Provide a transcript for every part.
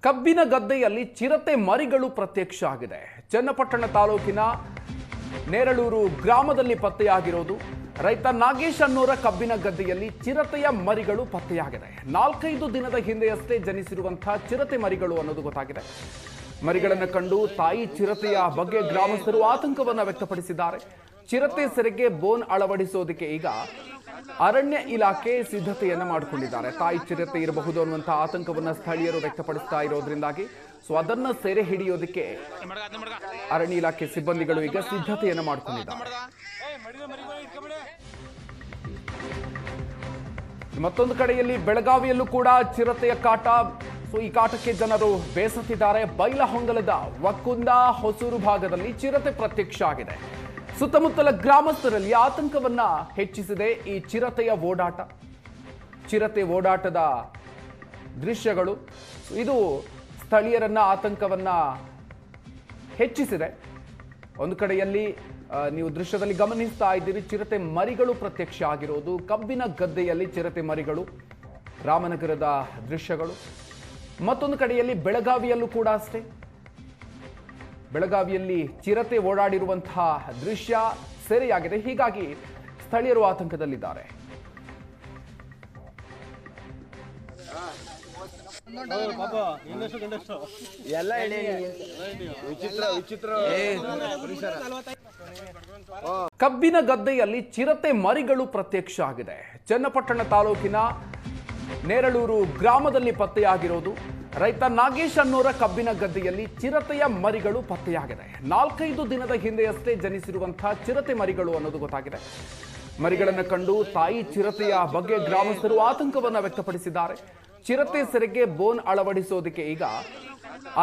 ಕಬ್ಬಿನ ಗದ್ದೆಯಲ್ಲಿ ಚಿರತೆ ಮರಿಗಳು ಪ್ರತ್ಯಕ್ಷ ಆಗಿದೆ. ಚನ್ನಪಟ್ಟಣ ತಾಲೂಕಿನ ನೇರಳೂರು ಗ್ರಾಮದಲ್ಲಿ ಪತ್ತೆಯಾಗಿರೋದು. ರೈತ ನಾಗೇಶ್ ಅನ್ನೋರ ಕಬ್ಬಿನ ಗದ್ದೆಯಲ್ಲಿ ಚಿರತೆಯ ಮರಿಗಳು ಪತ್ತೆಯಾಗಿದೆ. 4-5 ದಿನದ ಹಿಂದೆಯಷ್ಟೇ ಜನಿಸಿರುವಂತಹ ಚಿರತೆ ಮರಿಗಳು ಅನ್ನೋದು ಗೊತ್ತಾಗಿದೆ. ಮರಿಗಳನ್ನು ಕಂಡು ತಾಯಿ ಚಿರತೆಯ ಬಗ್ಗೆ ಗ್ರಾಮಸ್ಥರು ಆತಂಕವನ್ನು ವ್ಯಕ್ತಪಡಿಸಿದ್ದಾರೆ. ಚಿರತೆ ಸೆರೆಗೆ ಬೋನ್ ಅಳವಡಿಸೋದಕ್ಕೆ ಈಗ ಅರಣ್ಯ ಇಲಾಖೆ ಸಿದ್ಧತೆಯನ್ನು ಮಾಡಿಕೊಂಡಿದ್ದಾರೆ. ತಾಯಿ ಚಿರತೆ ಇರಬಹುದು ಅನ್ನುವಂತಹ ಆತಂಕವನ್ನು ಸ್ಥಳೀಯರು ವ್ಯಕ್ತಪಡಿಸ್ತಾ ಇರೋದ್ರಿಂದಾಗಿ ಅದನ್ನ ಸೆರೆ ಹಿಡಿಯೋದಕ್ಕೆ ಅರಣ್ಯ ಇಲಾಖೆ ಸಿಬ್ಬಂದಿಗಳು ಈಗ ಸಿದ್ಧತೆಯನ್ನು ಮಾಡಿಕೊಂಡಿದ್ದಾರೆ. ಮತ್ತೊಂದು ಕಡೆಯಲ್ಲಿ ಬೆಳಗಾವಿಯಲ್ಲೂ ಕೂಡ ಚಿರತೆಯ ಕಾಟ. ಈ ಕಾಟಕ್ಕೆ ಜನರು ಬೇಸತ್ತಿದ್ದಾರೆ. ಬೈಲಹೊಂಗಲದ ವಕ್ಕುಂದ ಹೊಸೂರು ಭಾಗದಲ್ಲಿ ಚಿರತೆ ಪ್ರತ್ಯಕ್ಷ ಆಗಿದೆ. ಸುತ್ತಮುತ್ತಲ ಗ್ರಾಮಸ್ಥರಲ್ಲಿ ಆತಂಕವನ್ನ ಹೆಚ್ಚಿಸಿದೆ ಈ ಚಿರತೆಯ ಓಡಾಟ. ಚಿರತೆ ಓಡಾಟದ ದೃಶ್ಯಗಳು ಇದು ಸ್ಥಳೀಯರನ್ನ ಆತಂಕವನ್ನ ಹೆಚ್ಚಿಸಿದೆ. ಒಂದು ಕಡೆಯಲ್ಲಿ ನೀವು ದೃಶ್ಯದಲ್ಲಿ ಗಮನಿಸ್ತಾ ಇದ್ದೀರಿ, ಚಿರತೆ ಮರಿಗಳು ಪ್ರತ್ಯಕ್ಷ ಆಗಿರೋದು. ಕಬ್ಬಿನ ಗದ್ದೆಯಲ್ಲಿ ಚಿರತೆ ಮರಿಗಳು, ರಾಮನಗರದ ದೃಶ್ಯಗಳು. ಮತ್ತೊಂದು ಕಡೆಯಲ್ಲಿ ಬೆಳಗಾವಿಯಲ್ಲೂ ಕೂಡ ಅಷ್ಟೇ. ಬೆಳಗಾವಿಯಲ್ಲಿ ಚಿರತೆ ಓಡಾಡಿರುವಂತಹ ದೃಶ್ಯ ಸೆರೆಯಾಗಿದೆ. ಹೀಗಾಗಿ ಸ್ಥಳೀಯರು ಆತಂಕದಲ್ಲಿದ್ದಾರೆ. ಕಬ್ಬಿನ ಗದ್ದೆಯಲ್ಲಿ ಚಿರತೆ ಮರಿಗಳು ಪ್ರತ್ಯಕ್ಷ ಆಗಿದೆ. ಚನ್ನಪಟ್ಟಣ ತಾಲೂಕಿನ ನೇರಳೂರು ಗ್ರಾಮದಲ್ಲಿ ಪತ್ತೆಯಾಗಿರೋದು. ರೈತ ನಾಗೇಶ್ ಅನ್ನೋರ ಕಬ್ಬಿನ ಗದ್ದೆಯಲ್ಲಿ ಚಿರತೆಯ ಮರಿಗಳು ಪತ್ತೆಯಾಗಿದೆ. 4-5 ದಿನದ ಹಿಂದೆಯಷ್ಟೇ ಜನಿಸಿರುವಂತಹ ಚಿರತೆ ಮರಿಗಳು ಅನ್ನೋದು ಗೊತ್ತಾಗಿದೆ. ಮರಿಗಳನ್ನು ಕಂಡು ತಾಯಿ ಚಿರತೆಯ ಬಗ್ಗೆ ಗ್ರಾಮಸ್ಥರು ಆತಂಕವನ್ನು ವ್ಯಕ್ತಪಡಿಸಿದ್ದಾರೆ. ಚಿರತೆ ಸೆರೆಗೆ ಬೋನ್ ಅಳವಡಿಸೋದಕ್ಕೆ ಈಗ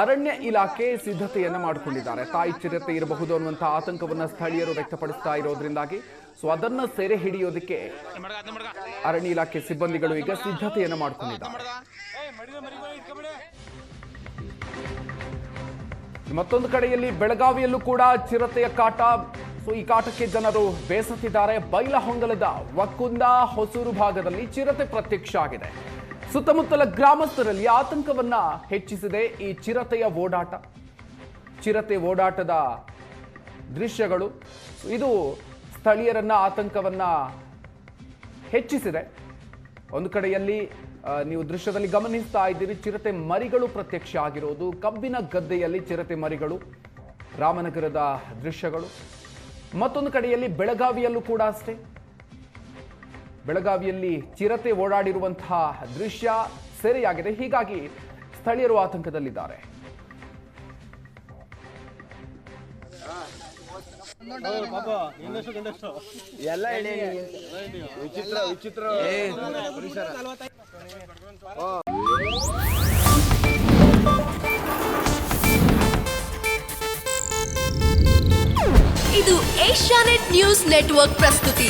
ಅರಣ್ಯ ಇಲಾಖೆ ಸಿದ್ಧತೆಯನ್ನು ಮಾಡಿಕೊಂಡಿದ್ದಾರೆ. ತಾಯಿ ಚಿರತೆ ಇರಬಹುದು ಅನ್ನುವಂತಹ ಆತಂಕವನ್ನು ಸ್ಥಳೀಯರು ವ್ಯಕ್ತಪಡಿಸ್ತಾ ಇರೋದ್ರಿಂದಾಗಿ ಅದನ್ನ ಸೆರೆ ಹಿಡಿಯೋದಕ್ಕೆ ಅರಣ್ಯ ಇಲಾಖೆ ಸಿಬ್ಬಂದಿಗಳು ಈಗ ಸಿದ್ಧತೆಯನ್ನು ಮಾಡಿಕೊಂಡಿದ್ದಾರೆ. ಮತ್ತೊಂದು ಕಡೆಯಲ್ಲಿ ಬೆಳಗಾವಿಯಲ್ಲೂ ಕೂಡ ಚಿರತೆಯ ಕಾಟ. ಈ ಕಾಟಕ್ಕೆ ಜನರು ಬೇಸತ್ತಿದ್ದಾರೆ. ಬೈಲಹೊಂಗಲದ ವಕ್ಕುಂದ ಹೊಸೂರು ಭಾಗದಲ್ಲಿ ಚಿರತೆ ಪ್ರತ್ಯಕ್ಷ ಆಗಿದೆ. ಸುತ್ತಮುತ್ತಲ ಗ್ರಾಮಸ್ಥರಲ್ಲಿ ಆತಂಕವನ್ನ ಹೆಚ್ಚಿಸಿದೆ ಈ ಚಿರತೆಯ ಓಡಾಟ. ಚಿರತೆ ಓಡಾಟದ ದೃಶ್ಯಗಳು ಇದು ಸ್ಥಳೀಯರನ್ನ ಆತಂಕವನ್ನ ಹೆಚ್ಚಿಸಿದೆ. ಒಂದು ಕಡೆಯಲ್ಲಿ ನೀವು ದೃಶ್ಯದಲ್ಲಿ ಗಮನಿಸ್ತಾ ಇದ್ದೀರಿ, ಚಿರತೆ ಮರಿಗಳು ಪ್ರತ್ಯಕ್ಷ ಆಗಿರೋದು. ಕಬ್ಬಿನ ಗದ್ದೆಯಲ್ಲಿ ಚಿರತೆ ಮರಿಗಳು, ರಾಮನಗರದ ದೃಶ್ಯಗಳು. ಮತ್ತೊಂದು ಕಡೆಯಲ್ಲಿ ಬೆಳಗಾವಿಯಲ್ಲೂ ಕೂಡ ಅಷ್ಟೇ. ಬೆಳಗಾವಿಯಲ್ಲಿ ಚಿರತೆ ಓಡಾಡಿರುವಂತಹ ದೃಶ್ಯ ಸೆರೆಯಾಗಿದೆ. ಹೀಗಾಗಿ ಸ್ಥಳೀಯರು ಆತಂಕದಲ್ಲಿದ್ದಾರೆ. ಇದು ಏಷ್ಯಾನೆಟ್ ನ್ಯೂಸ್ ನೆಟ್ವರ್ಕ್ ಪ್ರಸ್ತುತಿ.